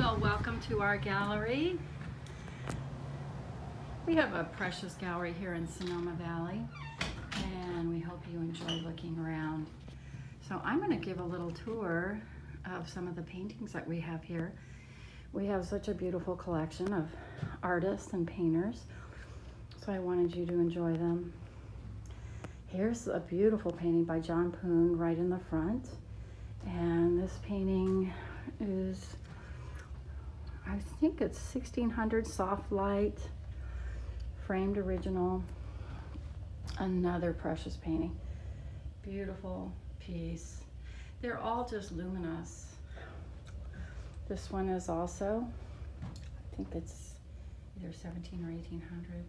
Well, welcome to our gallery. We have a precious gallery here in Sonoma Valley, and we hope you enjoy looking around. So I'm going to give a little tour of some of the paintings that we have here. We have such a beautiful collection of artists and painters, so I wanted you to enjoy them. Here's a beautiful painting by John Pugh right in the front, and this painting is, I think it's 1600 soft light, framed original. Another precious painting. Beautiful piece. They're all just luminous. This one is also, I think it's either 17 or 1800.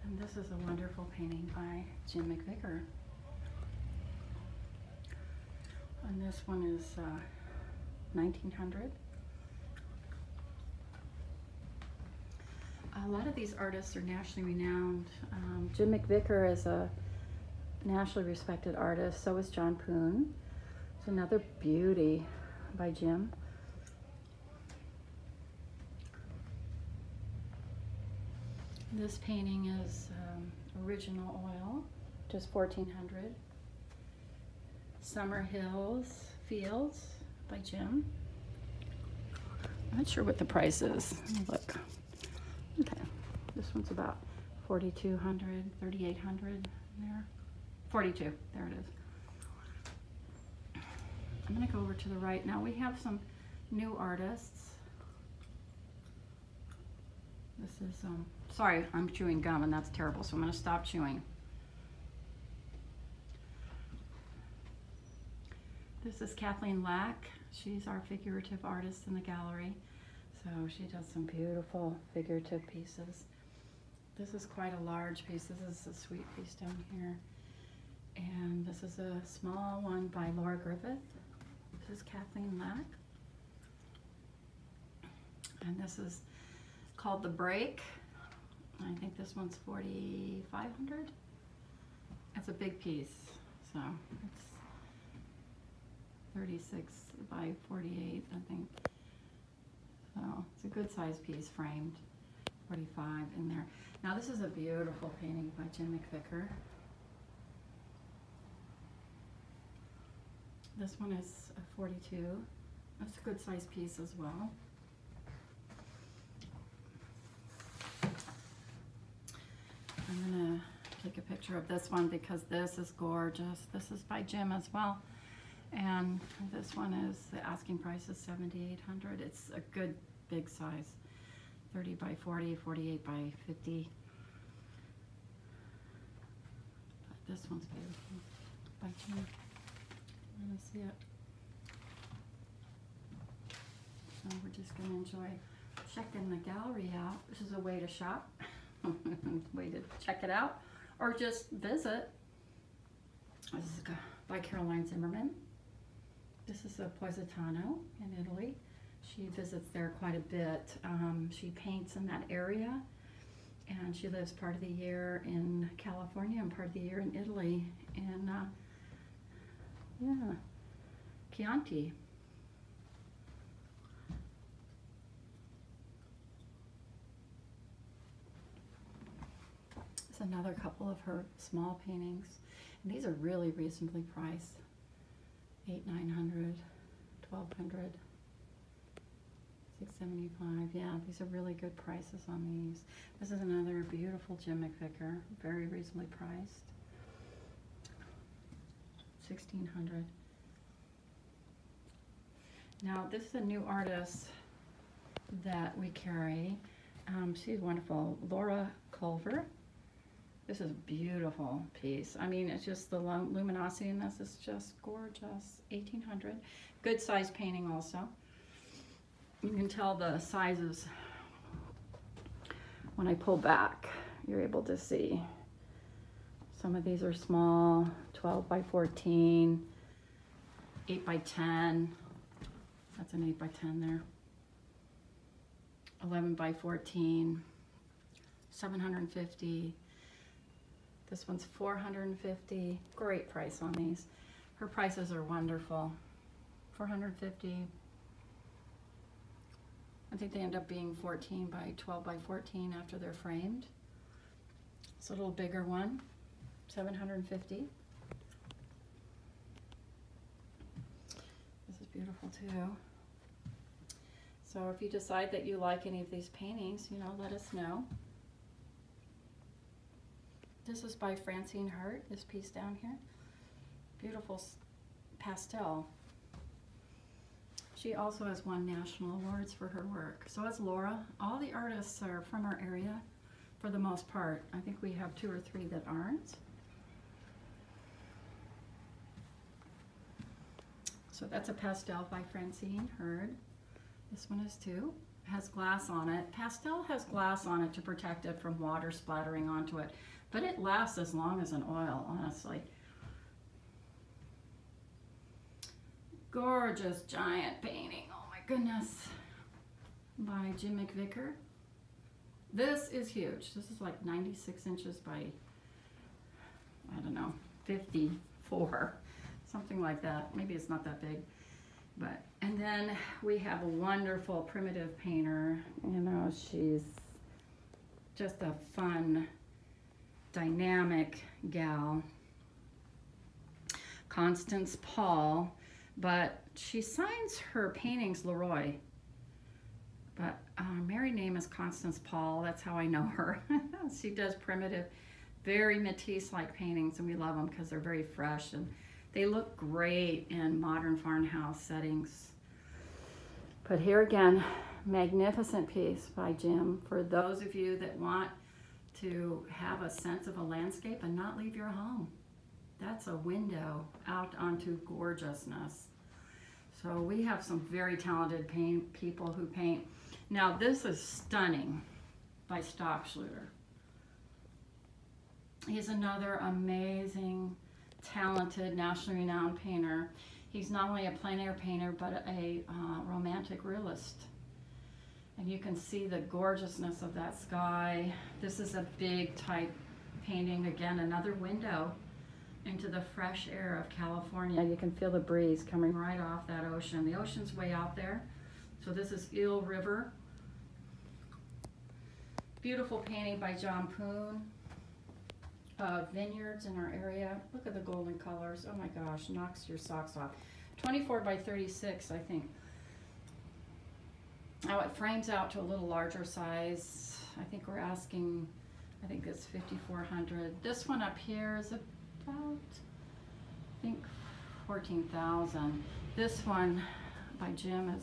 And this is a wonderful painting by Mcvicker. And this one is 1900. A lot of these artists are nationally renowned. Mcvicker is a nationally respected artist, so is John Pugh. It's another beauty by Jim. This painting is original oil, just 1400. Summer Hills Fields by Jim. I'm not sure what the price is. Look. Okay, this one's about 4,200, 3,800 there. 42, there it is. I'm gonna go over to the right. Now we have some new artists. This is, sorry, I'm chewing gum and that's terrible, so I'm gonna stop chewing. This is Kathleen Lack. She's our figurative artist in the gallery. So she does some beautiful figurative pieces. This is quite a large piece. This is a sweet piece down here. And this is a small one by Laura Griffith. This is Kathleen Lack. And this is called The Break. I think this one's 4,500. It's a big piece. So it's 36 by 48, I think. So it's a good size piece, framed, 45 in there. Now this is a beautiful painting by Mcvicker. This one is a 42. That's a good size piece as well. I'm gonna take a picture of this one because this is gorgeous. This is by Jim as well. And this one is, the asking price is 7,800. It's a good big size, 30 by 40, 48 by 50. But this one's beautiful by Jim. You want to see it? So we're just going to enjoy checking the gallery out. This is a way to shop, way to check it out, or just visit. This is by Zimmerman. This is a Positano in Italy. She visits there quite a bit. She paints in that area, and she lives part of the year in California and part of the year in Italy, in Chianti. It's another couple of her small paintings, and these are really reasonably priced. 8,900, 1,200, 675. Yeah, these are really good prices on these. This is another beautiful Mcvicker, very reasonably priced. 1,600. Now this is a new artist that we carry. She's wonderful, Laura Culver. This is a beautiful piece. I mean, it's just the luminosity in this is just gorgeous. 1,800. Good size painting also. You can tell the sizes when I pull back. You're able to see. Some of these are small, 12 by 14, 8 by 10. That's an 8 by 10 there. 11 by 14, 750. This one's 450. Great price on these. Her prices are wonderful. 450. I think they end up being 14 by 12 by 14 after they're framed. It's a little bigger one, $750. This is beautiful too. So if you decide that you like any of these paintings, you know, let us know. This is by Francine Hart, this piece down here. Beautiful pastel. She also has won national awards for her work. So has Laura. All the artists are from our area for the most part. I think we have 2 or 3 that aren't. So that's a pastel by Francine Hart. This one is too. It has glass on it. Pastel has glass on it to protect it from water splattering onto it. But it lasts as long as an oil, honestly. Gorgeous giant painting, oh my goodness, by Jim Mcvicker. This is huge. This is like 96 inches by, I don't know, 54, something like that. Maybe it's not that big, but, and then we have a wonderful primitive painter. You know, she's just a fun, dynamic gal. Constance Paul. But she signs her paintings Leroy. But married name is Constance Paul. That's how I know her. She does primitive, very Matisse-like paintings, and we love them because they're very fresh and they look great in modern farmhouse settings. But here again, magnificent piece by Jim for those of you that want to have a sense of a landscape and not leave your home. That's a window out onto gorgeousness. So we have some very talented people who paint. Now this is stunning by Stockschluter. He's another amazing, talented, nationally renowned painter. He's not only a plein air painter, but a romantic realist. And you can see the gorgeousness of that sky. This is a big type painting. Again, another window into the fresh air of California. You can feel the breeze coming right off that ocean. The ocean's way out there. So this is Eel River. Beautiful painting by John Poon. Vineyards in our area. Look at the golden colors. Oh my gosh, knocks your socks off. 24 by 36, I think. Now it frames out to a little larger size. I think we're asking, I think it's 5,400. This one up here is about, I think, 14,000. This one by Jim is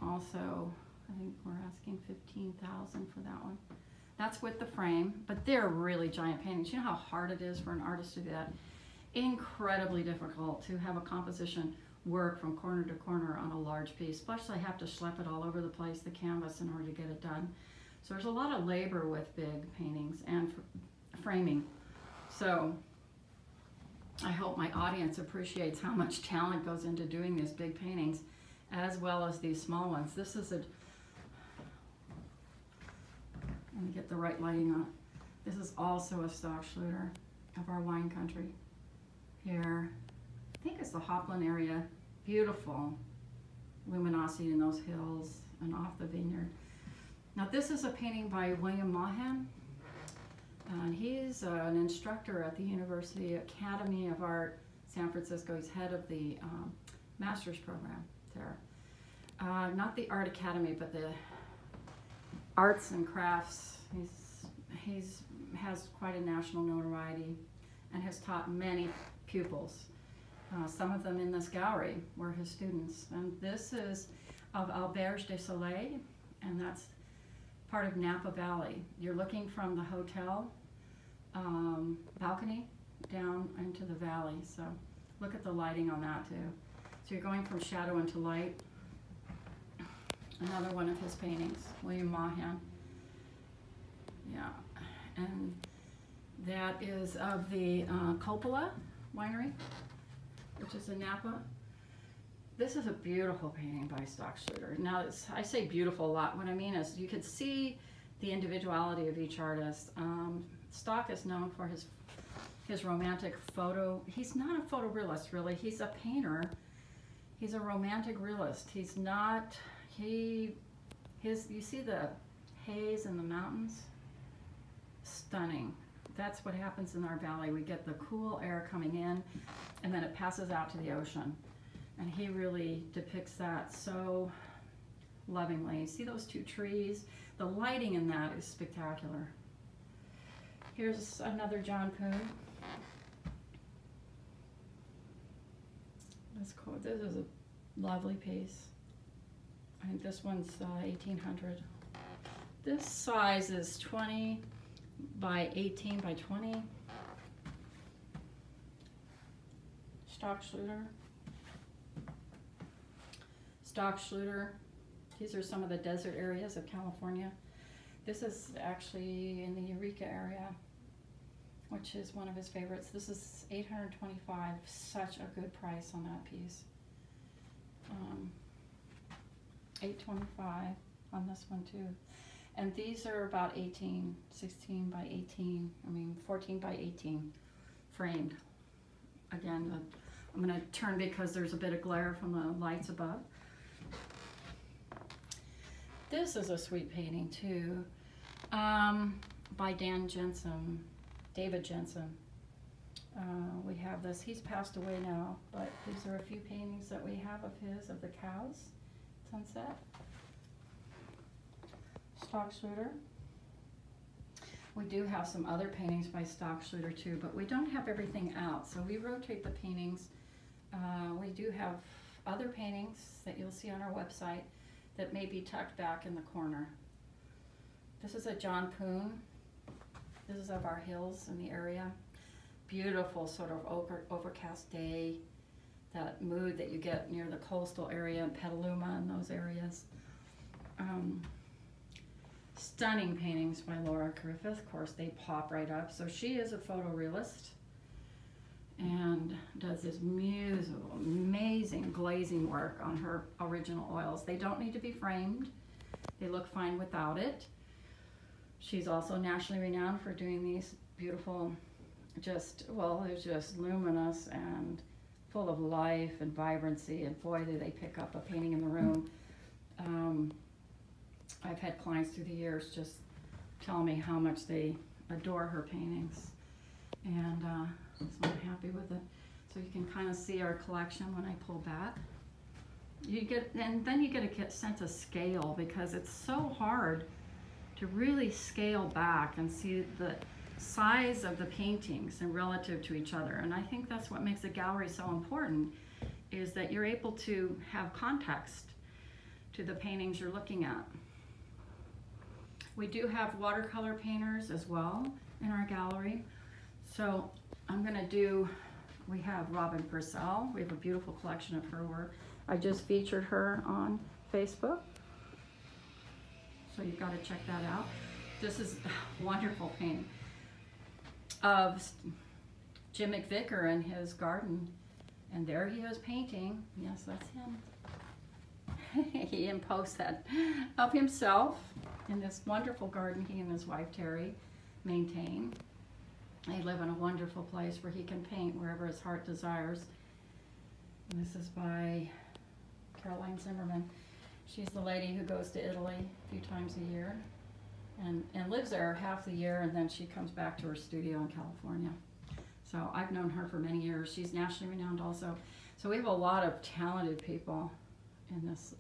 also, I think we're asking 15,000 for that one. That's with the frame, but they're really giant paintings. You know how hard it is for an artist to do that? Incredibly difficult to have a composition work from corner to corner on a large piece. Plus I have to schlep it all over the place, the canvas, in order to get it done. So there's a lot of labor with big paintings and framing. So I hope my audience appreciates how much talent goes into doing these big paintings as well as these small ones. This is a, let me get the right lighting on it. This is also a Stockschluter of our wine country here. I think it's the Hopland area. Beautiful luminosity in those hills and off the vineyard. Now this is a painting by William Mahan. And he's an instructor at the University Academy of Art, San Francisco. He's head of the master's program there. Not the Art Academy, but the arts and crafts. He's has quite a national notoriety and has taught many pupils. Some of them in this gallery were his students. And this is of Auberge du Soleil, and that's part of Napa Valley. You're looking from the hotel balcony down into the valley. So look at the lighting on that too. So you're going from shadow into light. Another one of his paintings, William Mahan. Yeah, and that is of the Coppola Winery, which is in Napa. This is a beautiful painting by Stockschluter. Now, I say beautiful a lot. What I mean is you could see the individuality of each artist. Stock is known for his romantic photo. He's not a photorealist, really. He's a painter. He's a romantic realist. He's not, he You see the haze in the mountains? Stunning. That's what happens in our valley. We get the cool air coming in, and then it passes out to the ocean. And he really depicts that so lovingly. See those two trees? The lighting in that is spectacular. Here's another John Pugh. That's cool. This is a lovely piece. I think this one's 1800. This size is 20 by 18 by 20. Stockschluter. Stockschluter. These are some of the desert areas of California. This is actually in the Eureka area, which is one of his favorites. This is $825. Such a good price on that piece. $825 on this one too. And these are about 16 by 18, 14 by 18 framed. Again, I'm going to turn because there's a bit of glare from the lights above. This is a sweet painting too, by David Jensen. We have this, he's passed away now, but these are a few paintings that we have of his, of the cows, sunset. Stockschluter. We do have some other paintings by Stockschluter too, but we don't have everything out, so we rotate the paintings. We do have other paintings that you'll see on our website that may be tucked back in the corner. This is a John Poon. This is of our hills in the area. Beautiful sort of overcast day, that mood that you get near the coastal area in Petaluma and those areas. Stunning paintings by Laura Carruth. Of course, they pop right up. So she is a photorealist and does this musical, amazing glazing work on her original oils. They don't need to be framed. They look fine without it. She's also nationally renowned for doing these beautiful, they're just luminous and full of life and vibrancy, and boy, do they pick up a painting in the room. I've had clients through the years just tell me how much they adore her paintings, and so I'm happy with it. So you can kind of see our collection when I pull back. And then you get a sense of scale, because it's so hard to really scale back and see the size of the paintings and relative to each other. And I think that's what makes a gallery so important, is that you're able to have context to the paintings you're looking at. We do have watercolor painters as well in our gallery. So we have Robyn Purcell. We have a beautiful collection of her work. I just featured her on Facebook, so you've got to check that out. This is a wonderful painting of Jim Mcvicker in his garden, and there he is painting. Yes, that's him. He imposed that of himself in this wonderful garden he and his wife Terry maintain. They live in a wonderful place where he can paint wherever his heart desires. And this is by Zimmerman. She's the lady who goes to Italy a few times a year and lives there half the year, and then she comes back to her studio in California. So I've known her for many years. She's nationally renowned also. So we have a lot of talented people in this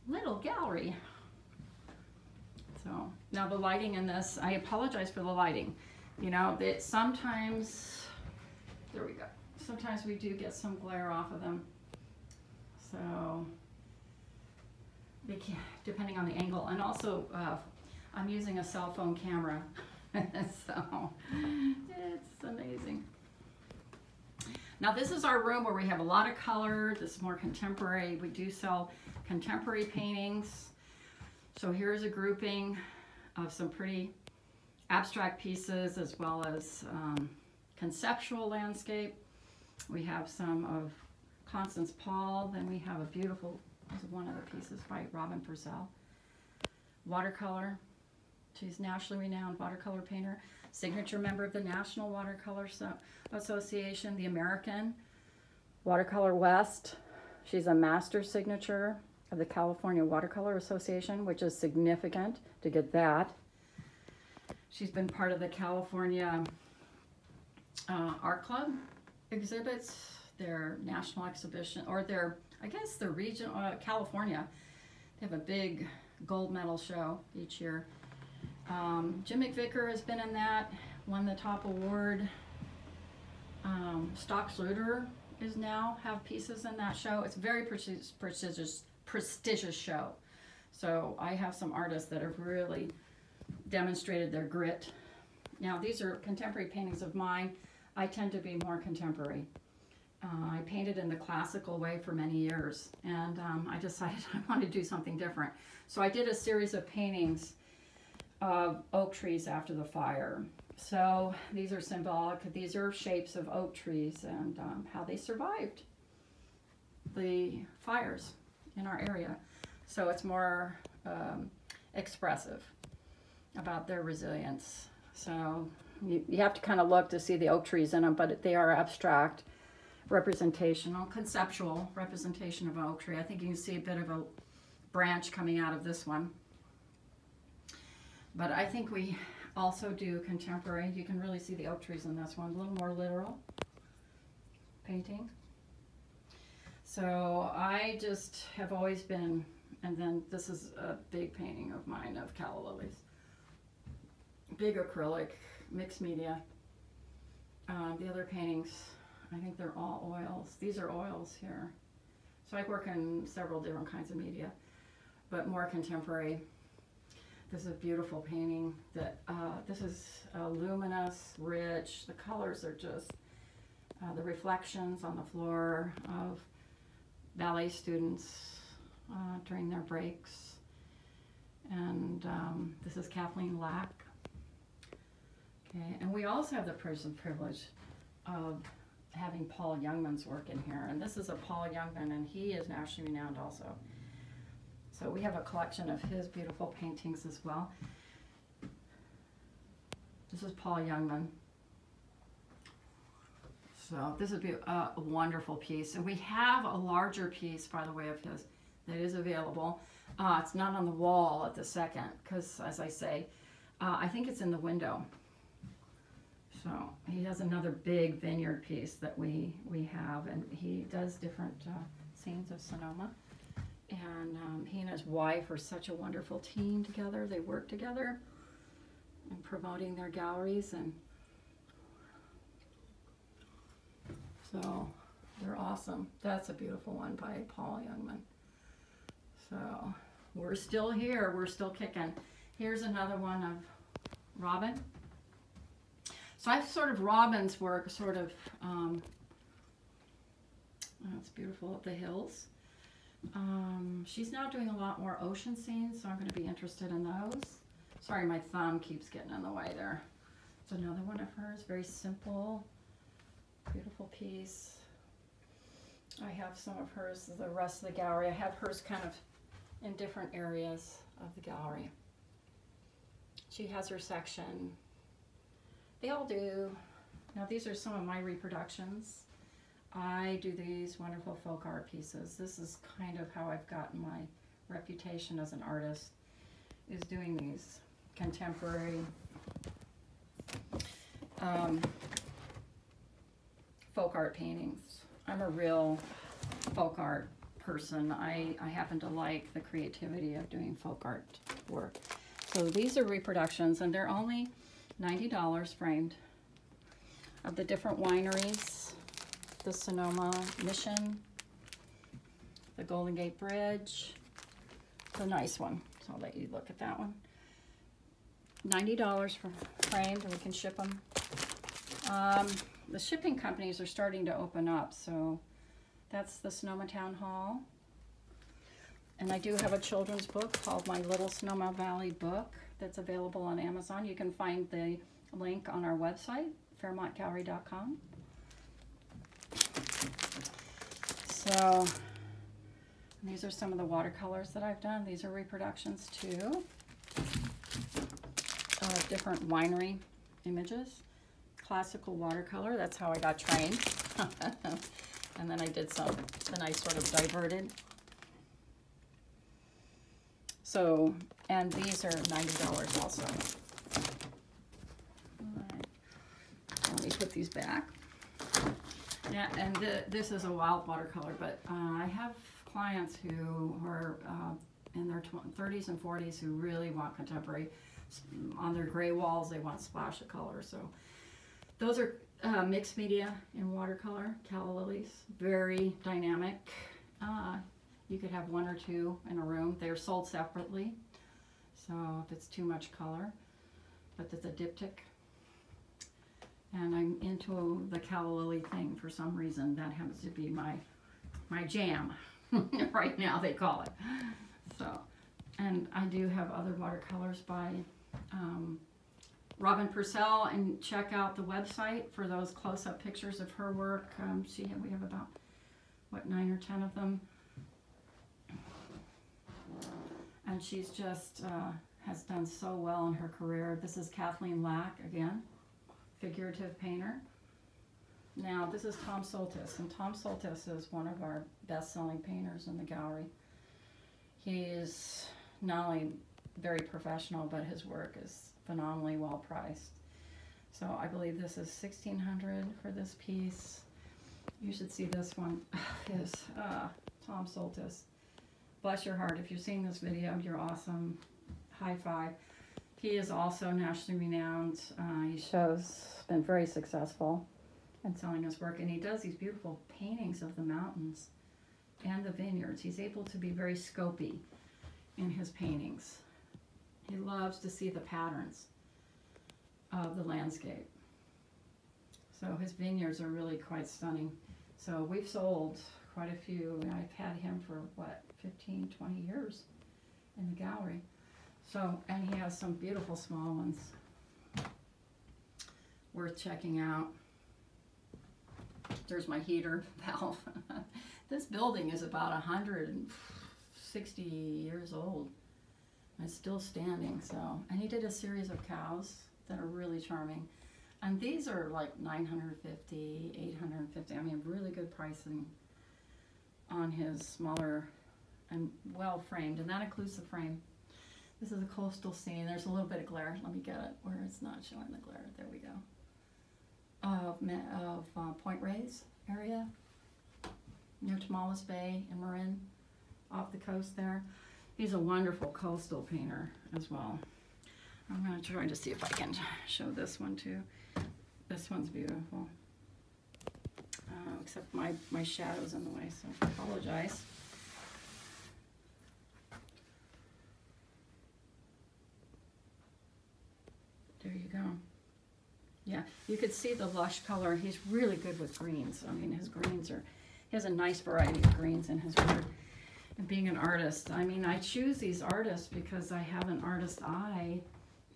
little gallery. So now the lighting in this, I apologize for the lighting. You know, sometimes, there we go. Sometimes we do get some glare off of them. So, depending on the angle. And also, I'm using a cell phone camera. So, it's amazing. Now this is our room where we have a lot of color. This is more contemporary. We do sell contemporary paintings. So here's a grouping of some pretty abstract pieces, as well as conceptual landscape. We have some of Constance Paul. Then we have a beautiful, this is one of the pieces by Robyn Purcell. Watercolor. She's nationally renowned watercolor painter, signature member of the National Watercolor Association, the American Watercolor West. She's a master signature of the California Watercolor Association, which is significant to get that. She's been part of the California Art Club exhibits, their national exhibition, or their, I guess their region, California. They have a big gold medal show each year. Jim Mcvicker has been in that, won the top award. Stock Luter is now have pieces in that show. It's a very prestigious show. So I have some artists that have really demonstrated their grit. Now these are contemporary paintings of mine. I tend to be more contemporary. I painted in the classical way for many years, and I decided I want to do something different. So I did a series of paintings of oak trees after the fire. So these are symbolic. These are shapes of oak trees and how they survived the fires in our area. So it's more expressive about their resilience. So you have to kind of look to see the oak trees in them, but they are abstract, representational, conceptual representation of an oak tree. I think you can see a bit of a branch coming out of this one. But I think we also do contemporary. You can really see the oak trees in this one, a little more literal painting. So I just have always been, and then this is a big painting of mine of calla lilies. Big acrylic, mixed media. The other paintings, I think they're all oils. These are oils here. So I work in several different kinds of media, but more contemporary. This is a beautiful painting that, this is luminous, rich. The colors are just, the reflections on the floor of ballet students during their breaks. And this is Kathleen Lack. Okay, and we also have the privilege of having Paul Youngman's work in here. And this is a Paul Youngman, and he is nationally renowned also. So we have a collection of his beautiful paintings as well. This is Paul Youngman. So this would be a wonderful piece. And we have a larger piece, by the way, of his that is available. It's not on the wall at the second, because as I say, I think it's in the window. So he has another big vineyard piece that we have, and he does different scenes of Sonoma. And he and his wife are such a wonderful team together. They work together in promoting their galleries, and so they're awesome. That's a beautiful one by Paul Youngman. So we're still here. We're still kicking. Here's another one of Robyn. So I've sort of Robyn's work sort of, oh, it's beautiful at the hills. She's now doing a lot more ocean scenes, so I'm going to be interested in those. Sorry, my thumb keeps getting in the way there. It's another one of hers, very simple, beautiful piece. I have some of hers, the rest of the gallery. I have hers kind of in different areas of the gallery. She has her section. They all do. Now these are some of my reproductions. I do these wonderful folk art pieces. This is kind of how I've gotten my reputation as an artist, is doing these contemporary folk art paintings. I'm a real folk art person. I happen to like the creativity of doing folk art work. So these are reproductions, and they're only $90 framed, of the different wineries, the Sonoma Mission, the Golden Gate Bridge. It's a nice one, so I'll let you look at that one. $90 for framed, and we can ship them. The shipping companies are starting to open up, so that's the Sonoma Town Hall. And I do have a children's book called My Little Sonoma Valley Book that's available on Amazon. You can find the link on our website, fairmontgallery.com. So these are some of the watercolors that I've done. These are reproductions too of different winery images. Classical watercolor, that's how I got trained. And then I did some, then I sort of diverted So, and these are $90 also. All right. Let me put these back. Yeah, and this is a wild watercolor, but I have clients who are in their 30s and 40s who really want contemporary. On their gray walls, they want splash of color. So those are mixed media in watercolor, calla lilies, very dynamic. You could have one or two in a room. They're sold separately, so if it's too much color, but it's a diptych. And I'm into the calla lily thing for some reason. That happens to be my jam right now, they call it. So, and I do have other watercolors by Robyn Purcell, and check out the website for those close-up pictures of her work. We have about, what, 9 or 10 of them. And she's just has done so well in her career. This is Kathleen Lack again, figurative painter. Now this is Tom Soltis, and Tom Soltis is one of our best-selling painters in the gallery. He is not only very professional, but his work is phenomenally well priced. So I believe this is $1,600 for this piece. You should see this one. Is Tom Soltis. Bless your heart. If you've seen this video, you're awesome. High five. He is also nationally renowned. Been very successful in selling his work, and he does these beautiful paintings of the mountains and the vineyards. He's able to be very scopy in his paintings. He loves to see the patterns of the landscape. So his vineyards are really quite stunning. So we've sold quite a few. I've had him for, what, 15, 20 years in the gallery. So, and he has some beautiful small ones worth checking out. There's my heater valve. This building is about 160 years old. It's still standing, so. And he did a series of cows that are really charming. And these are like $950, $850. I mean, really good pricing on his smaller and well framed, and that includes the frame. This is a coastal scene. There's a little bit of glare. Let me get it where it's not showing the glare. There we go. Of Point Reyes area, near Tomales Bay in Marin, off the coast there. He's a wonderful coastal painter as well. I'm going to try to see if I can show this one too. This one's beautiful. Except my shadow's in the way, so I apologize. There you go. Yeah, you could see the lush color. He's really good with greens. I mean, his greens are, he has a nice variety of greens in his work. And being an artist, I mean, I choose these artists because I have an artist eye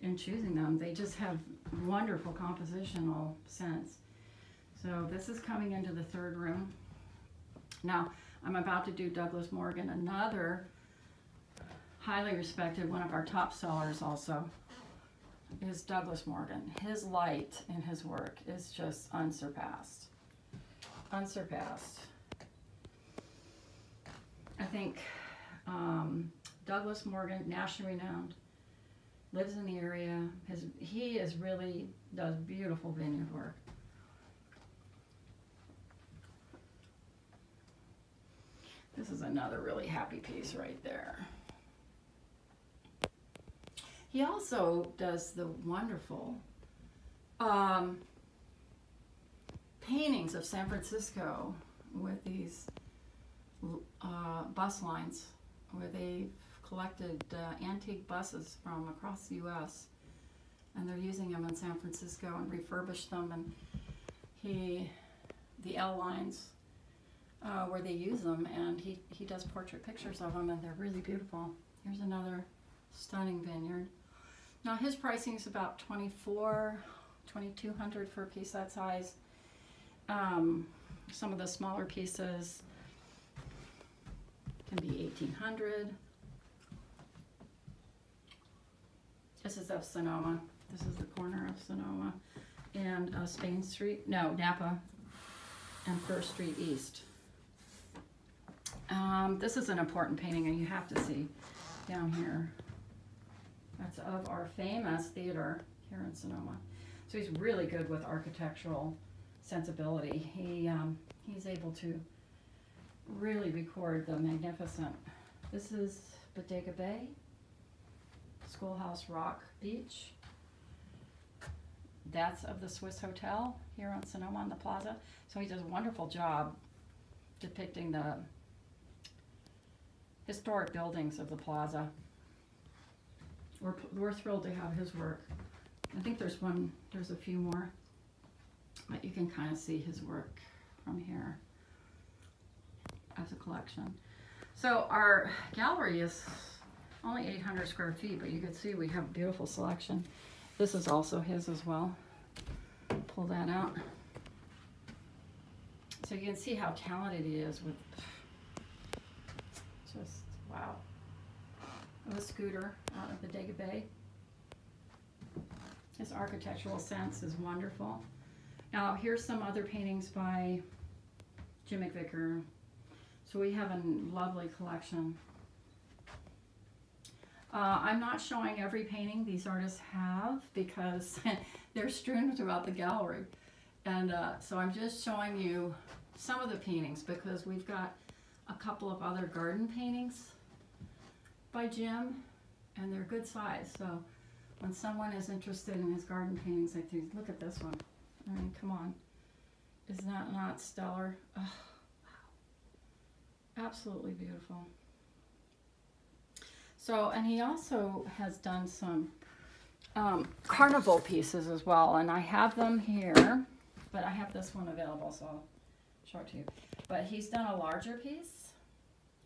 in choosing them. They just have wonderful compositional sense. So this is coming into the third room. Now, I'm about to do Douglas Morgan, another highly respected, one of our top sellers also, is Douglas Morgan. His light in his work is just unsurpassed. Unsurpassed. I think Douglas Morgan, nationally renowned, lives in the area. He is really does beautiful vineyard work. This is another really happy piece right there. He also does the wonderful paintings of San Francisco with these bus lines where they've collected antique buses from across the U.S. and they're using them in San Francisco and refurbished them, and the L lines where they use them, and he does portrait pictures of them, and they're really beautiful. Here's another stunning vineyard. Now his pricing is about $2,200 for a piece that size. Some of the smaller pieces can be $1,800. This is of Sonoma. This is the corner of Sonoma and Spain Street, no, Napa and First Street East. This is an important painting, and you have to see. down here. That's of our famous theater here in Sonoma. So he's really good with architectural sensibility. He's able to really record the magnificent. This is Bodega Bay, Schoolhouse Rock Beach. That's of the Swiss Hotel here on Sonoma on the plaza. So he does a wonderful job depicting the historic buildings of the plaza. We're thrilled to have his work. I think there's a few more, but you can kind of see his work from here as a collection. So our gallery is only 800 square feet, but you can see we have a beautiful selection. This is also his as well. Pull that out. So you can see how talented he is with just, wow. A scooter out of Bodega Bay. His architectural sense is wonderful. Now here's some other paintings by Jim Mcvicker. So we have a lovely collection. I'm not showing every painting these artists have because they're strewn throughout the gallery. And so I'm just showing you some of the paintings because we've got a couple of other garden paintings by Jim, and they're good size. So when someone is interested in his garden paintings, I think, look at this one. I mean, come on. Is that not stellar? Oh, wow. Absolutely beautiful. So, and he also has done some carnival pieces as well, and I have them here, but I have this one available, so I'll show it to you. But he's done a larger piece,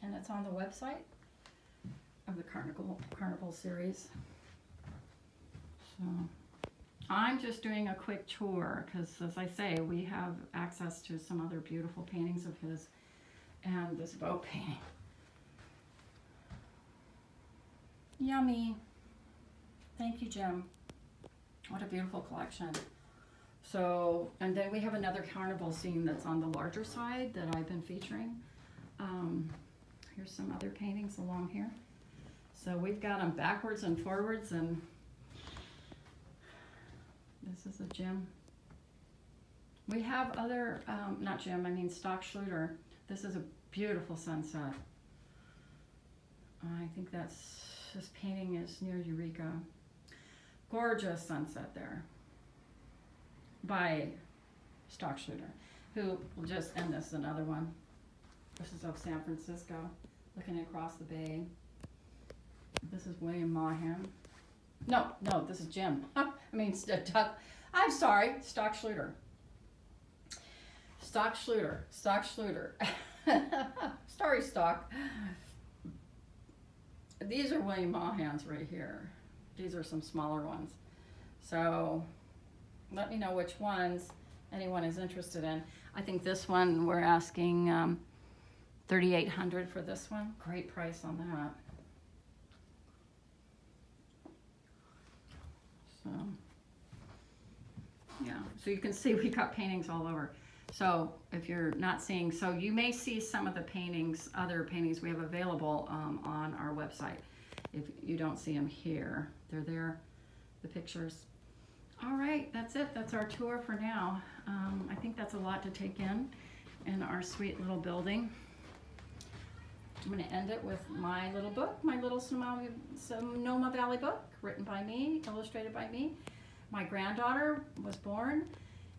and it's on the website of the Carnival series. So I'm just doing a quick tour because, as I say, we have access to some other beautiful paintings of his and this boat painting. Yummy. Thank you, Jim. What a beautiful collection. So, and then we have another carnival scene that's on the larger side that I've been featuring. Here's some other paintings along here. So we've got them backwards and forwards, and this is a Jim. We have other, not Jim, I mean Stock Schluter. This is a beautiful sunset. I think this painting is near Eureka. Gorgeous sunset there by Stock Schluter, who will just, and this is another one. This is of San Francisco, looking across the bay. This is William Mahan. No, this is Jim. I mean, I'm sorry, Stock Schluter. Stock Schluter. Sorry, Stock. These are William Mahans right here. These are some smaller ones. So let me know which ones anyone is interested in. I think this one we're asking $3,800 for this one. Great price on that. So yeah, so you can see we got paintings all over. So if you're not seeing, so you may see some of the paintings, other paintings we have available on our website. If you don't see them here, they're there, the pictures. All right, that's it. That's our tour for now. I think that's a lot to take in our sweet little building. I'm going to end it with my little book, my little Sonoma Valley book, written by me, illustrated by me. My granddaughter was born,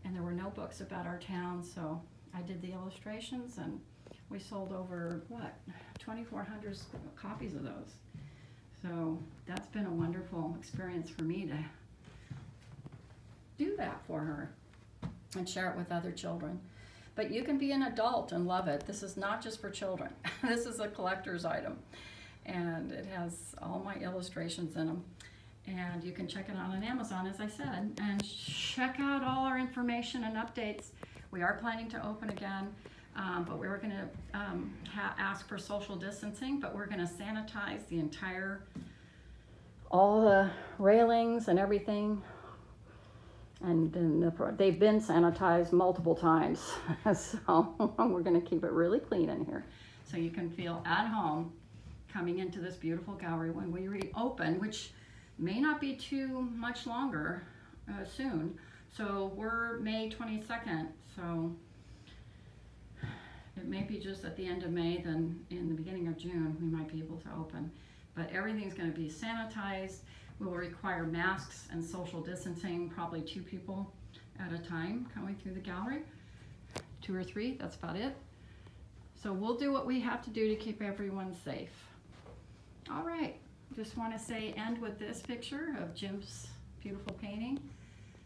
and there were no books about our town, so I did the illustrations, and we sold over, what, 2,400 copies of those. So that's been a wonderful experience for me to do that for her and share it with other children. But you can be an adult and love it. This is not just for children. This is a collector's item, and it has all my illustrations in them. And you can check it out on Amazon, as I said, and check out all our information and updates. We are planning to open again, but we're going to ask for social distancing, but we're going to sanitize the entire, all the railings and everything. And then they've been sanitized multiple times, so we're going to keep it really clean in here so you can feel at home coming into this beautiful gallery when we reopen, which may not be too much longer soon. So we're May 22nd, so it may be just at the end of May, then in the beginning of June we might be able to open. But everything's going to be sanitized. We'll require masks and social distancing, probably 2 people at a time coming through the gallery. 2 or 3, that's about it. So we'll do what we have to do to keep everyone safe. All right, just want to end with this picture of Jim's beautiful painting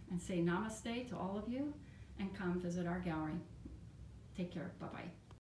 and say namaste to all of you and come visit our gallery. Take care, bye-bye.